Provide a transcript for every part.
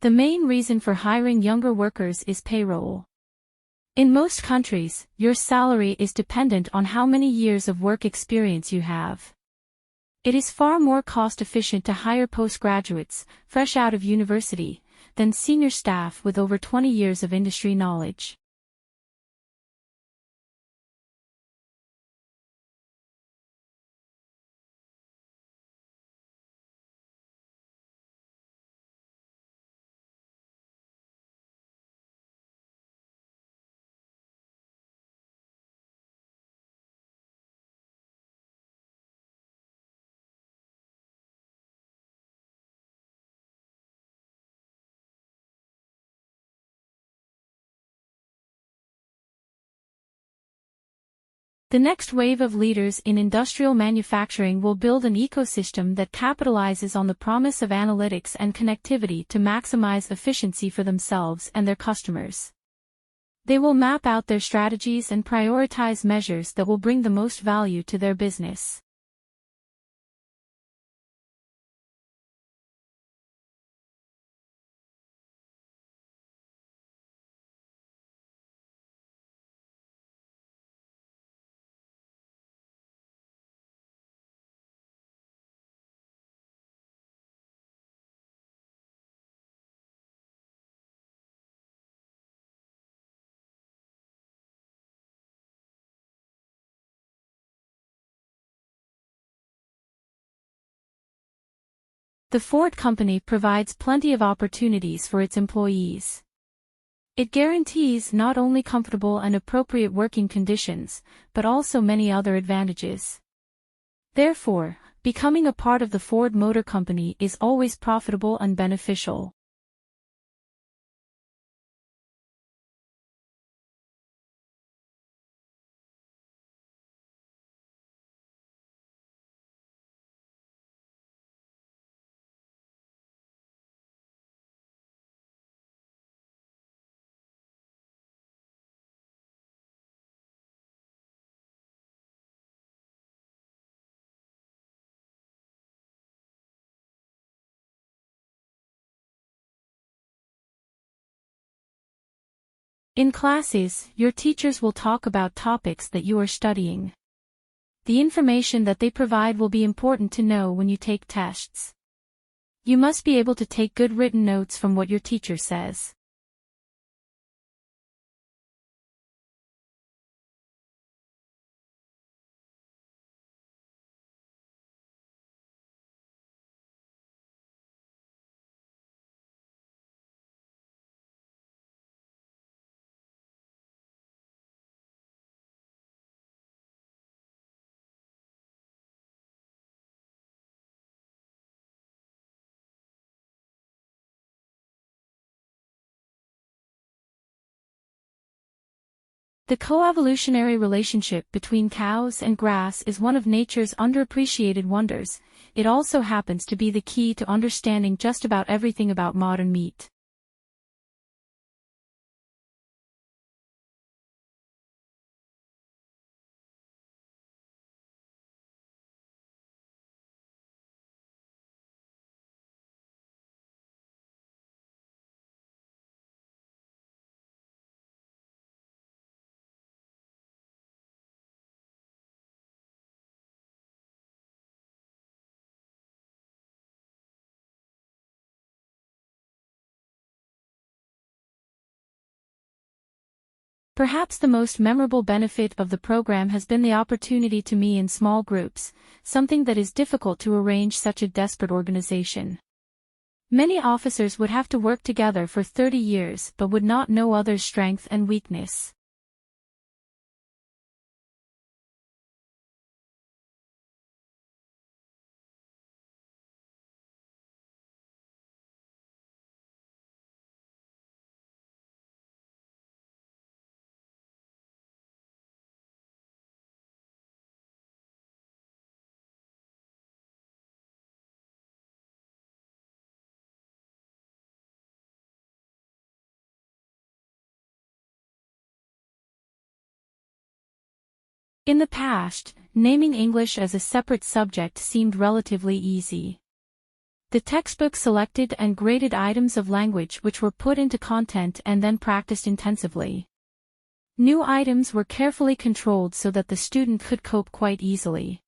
The main reason for hiring younger workers is payroll. In most countries, your salary is dependent on how many years of work experience you have. It is far more cost-efficient to hire postgraduates, fresh out of university, than senior staff with over 20 years of industry knowledge. The next wave of leaders in industrial manufacturing will build an ecosystem that capitalizes on the promise of analytics and connectivity to maximize efficiency for themselves and their customers. They will map out their strategies and prioritize measures that will bring the most value to their business. The Ford company provides plenty of opportunities for its employees. It guarantees not only comfortable and appropriate working conditions, but also many other advantages. Therefore, becoming a part of the Ford Motor Company is always profitable and beneficial. In classes, your teachers will talk about topics that you are studying. The information that they provide will be important to know when you take tests. You must be able to take good written notes from what your teacher says. The coevolutionary relationship between cows and grass is one of nature's underappreciated wonders. It also happens to be the key to understanding just about everything about modern meat. Perhaps the most memorable benefit of the program has been the opportunity to meet in small groups, something that is difficult to arrange such a desperate organization. Many officers would have to work together for 30 years but would not know others' strength and weakness. In the past, naming English as a separate subject seemed relatively easy. The textbook selected and graded items of language which were put into content and then practiced intensively. New items were carefully controlled so that the student could cope quite easily.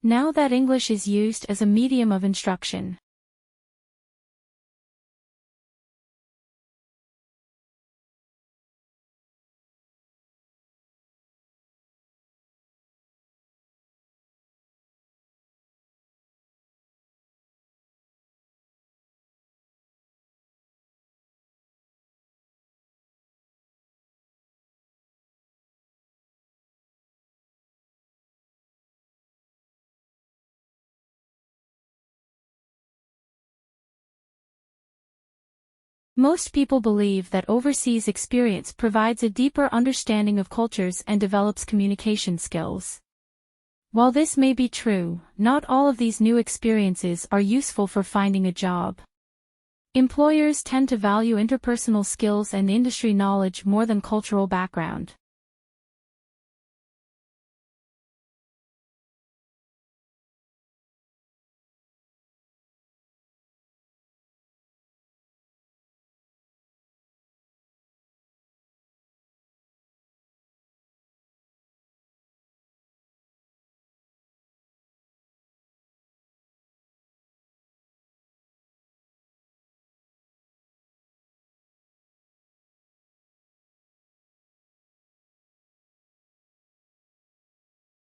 Now that English is used as a medium of instruction, most people believe that overseas experience provides a deeper understanding of cultures and develops communication skills. While this may be true, not all of these new experiences are useful for finding a job. Employers tend to value interpersonal skills and industry knowledge more than cultural background.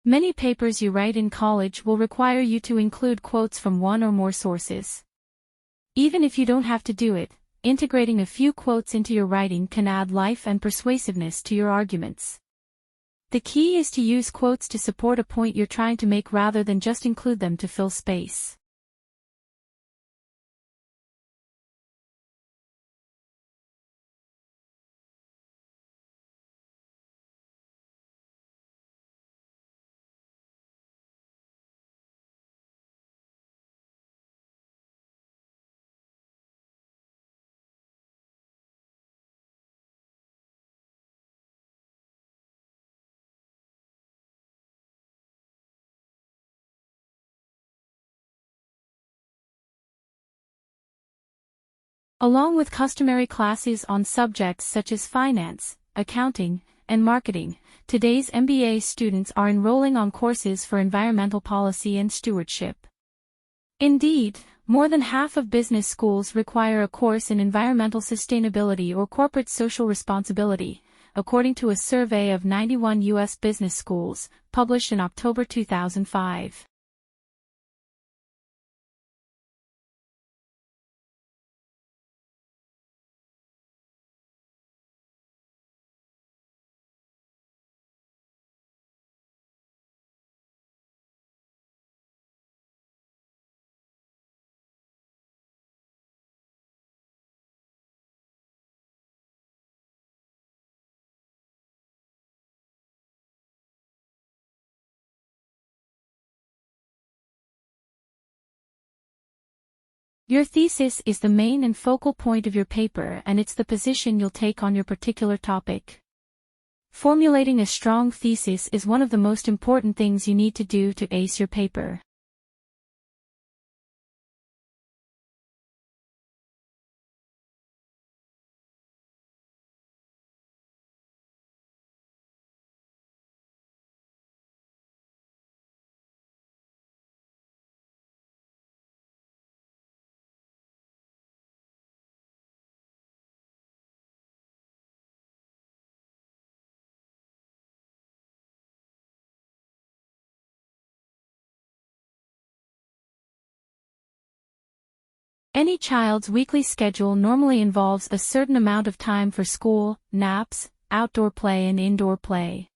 Many papers you write in college will require you to include quotes from one or more sources. Even if you don't have to do it, integrating a few quotes into your writing can add life and persuasiveness to your arguments. The key is to use quotes to support a point you're trying to make rather than just include them to fill space. Along with customary classes on subjects such as finance, accounting, and marketing, today's MBA students are enrolling on courses for environmental policy and stewardship. Indeed, more than half of business schools require a course in environmental sustainability or corporate social responsibility, according to a survey of 91 U.S. business schools, published in October 2005. Your thesis is the main and focal point of your paper, and it's the position you'll take on your particular topic. Formulating a strong thesis is one of the most important things you need to do to ace your paper. Any child's weekly schedule normally involves a certain amount of time for school, naps, outdoor play and indoor play.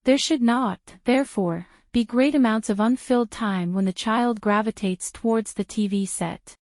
There should not, therefore, be great amounts of unfilled time when the child gravitates towards the TV set.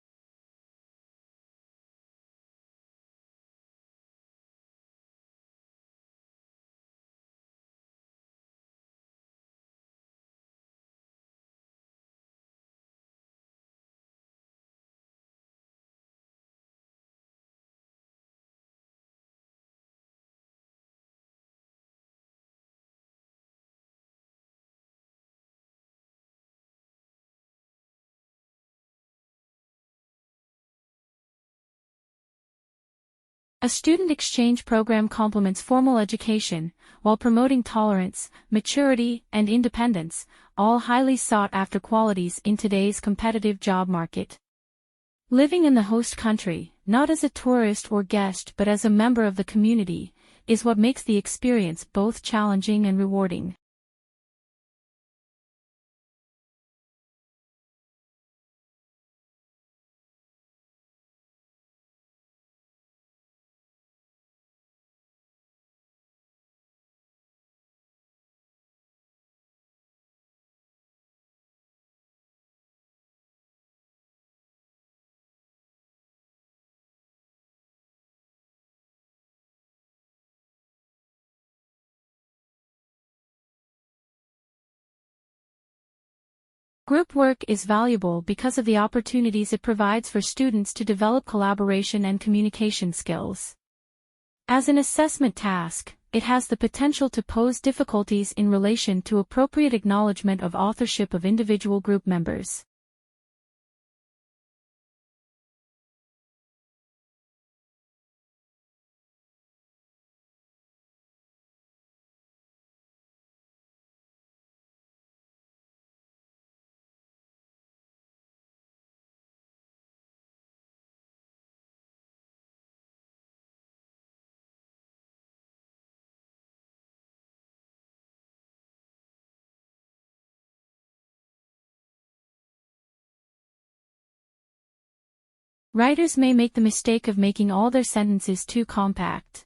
A student exchange program complements formal education, while promoting tolerance, maturity, and independence, all highly sought-after qualities in today's competitive job market. Living in the host country, not as a tourist or guest but as a member of the community, is what makes the experience both challenging and rewarding. Group work is valuable because of the opportunities it provides for students to develop collaboration and communication skills. As an assessment task, it has the potential to pose difficulties in relation to appropriate acknowledgement of authorship of individual group members. Writers may make the mistake of making all their sentences too compact.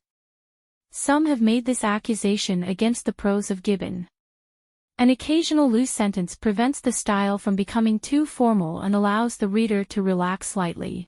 Some have made this accusation against the prose of Gibbon. An occasional loose sentence prevents the style from becoming too formal and allows the reader to relax slightly.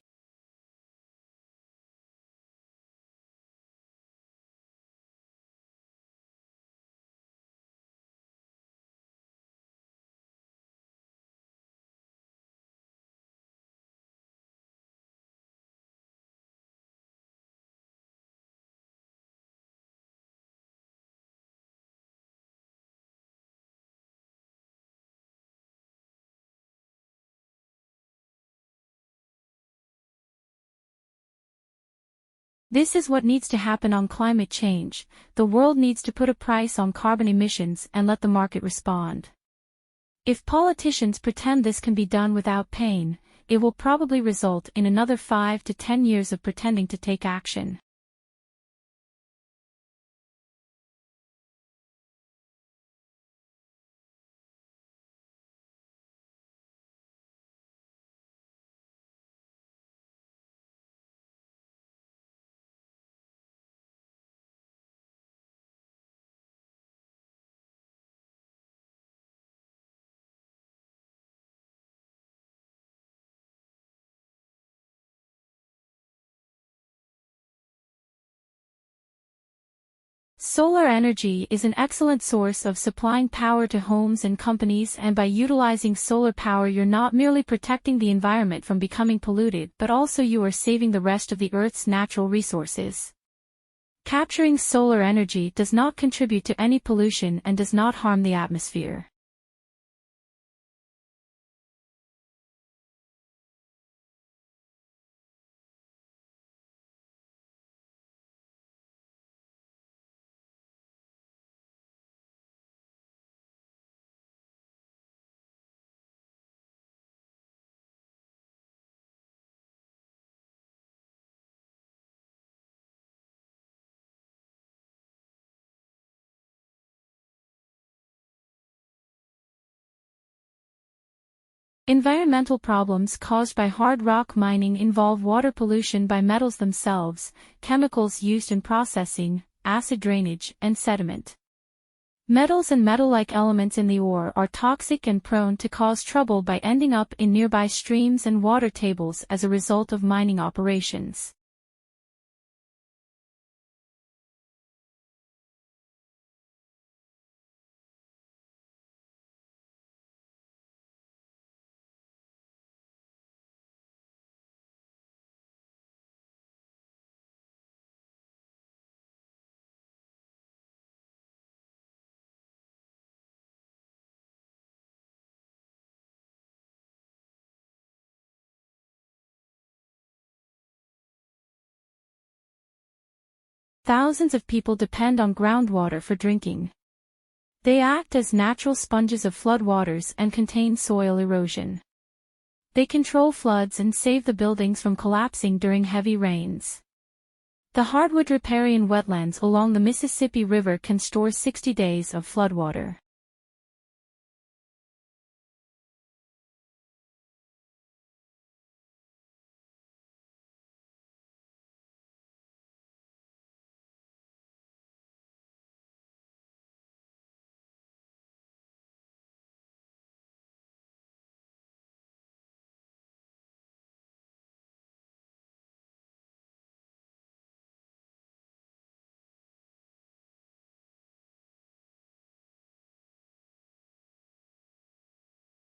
This is what needs to happen on climate change. The world needs to put a price on carbon emissions and let the market respond. If politicians pretend this can be done without pain, it will probably result in another 5 to 10 years of pretending to take action. Solar energy is an excellent source of supplying power to homes and companies, and by utilizing solar power you're not merely protecting the environment from becoming polluted but also you are saving the rest of the Earth's natural resources. Capturing solar energy does not contribute to any pollution and does not harm the atmosphere. Environmental problems caused by hard rock mining involve water pollution by metals themselves, chemicals used in processing, acid drainage, and sediment. Metals and metal-like elements in the ore are toxic and prone to cause trouble by ending up in nearby streams and water tables as a result of mining operations. Thousands of people depend on groundwater for drinking. They act as natural sponges of floodwaters and contain soil erosion. They control floods and save the buildings from collapsing during heavy rains. The hardwood riparian wetlands along the Mississippi River can store 60 days of floodwater.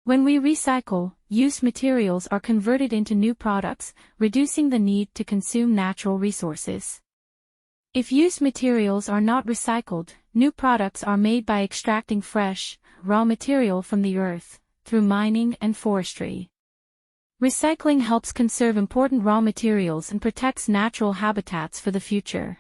When we recycle, used materials are converted into new products, reducing the need to consume natural resources. If used materials are not recycled, new products are made by extracting fresh, raw material from the earth, through mining and forestry. Recycling helps conserve important raw materials and protects natural habitats for the future.